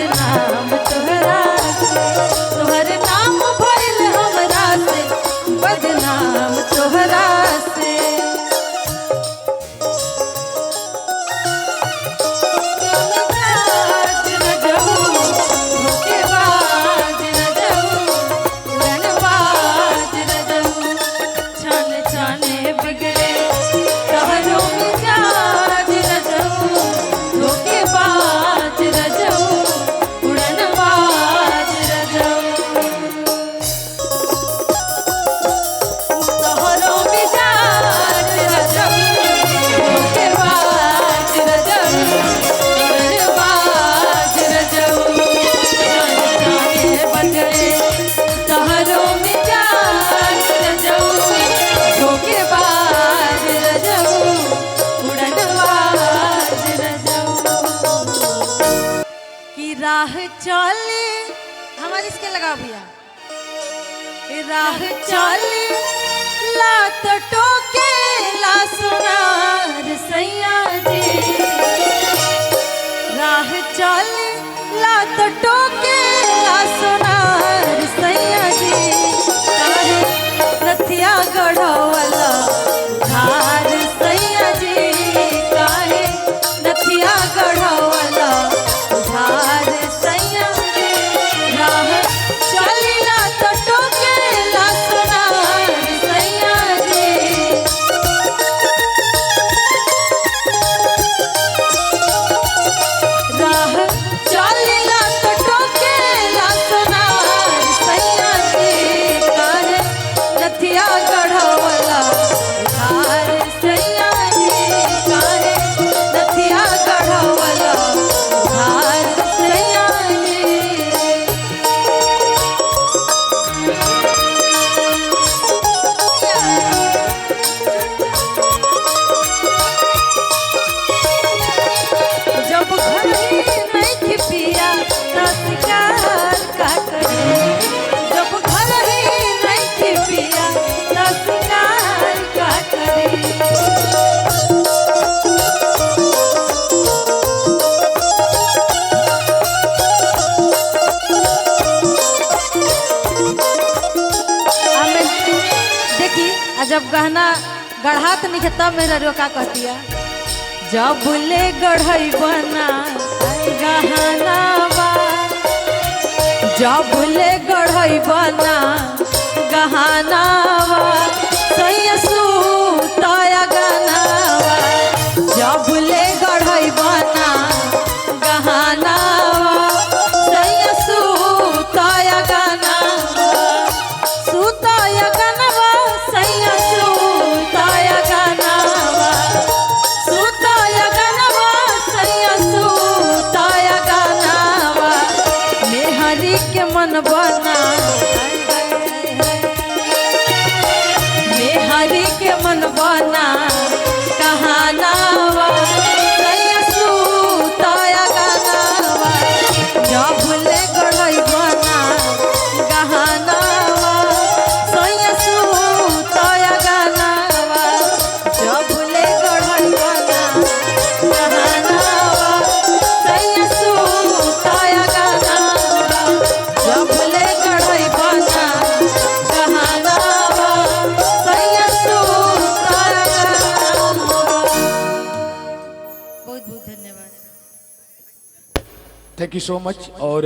बदनाम तोहरा से, तोहर नाम भइल हमरा से बदनाम तोहरा से। राह चले हमारी इसके लगा भैया, राह चले ला तो टोके ला सुनार सैया जी, राह चले ला तो टोके ला सुनार सैया जी, काहे नथिया गढ़वाला धार सैया जी, काहे नथिया गढ़वाला धार सैया जी, राह चलिला तो टोकेला सुनार सैया जी। राह चलिला तो टोकेला सुनार सैया जी, काहे नथिया गढ़वाला धार सैया जी, काहे नथिया गढ़वाला धार सैया जी। जब घर ही नहीं पिया तो शिकार का करे, जब घर ही नहीं पिया तो शिकार का करे। देखी जब गहना गढ़ात नहीं तब मेरा रोका कहती है, जब ले गढ़ई बना गहनावा, जब ले गढ़ई बना गहनावा सैया सूतया गहनावा, जब ले गढ़ई बना गहनावा सैया सूतया गहनावा, सूतया गहनावा सैया सूतया गहनावा, सूतया गहनावा सैया सूतया गहनावा, मेहरी के मन बना मेहरी के मन बना कहानावा सैया सूतया गहनावा, जब ले गढ़ई बना गहनावा सैया सूतया गहनावा, जब ले गढ़ई बना गहनावा सैया सूतया गहनावा, जब ले गढ़ई बना गहनावा सैया सूतया गहनावा। बहुत बहुत धन्यवाद। Thank you so much. और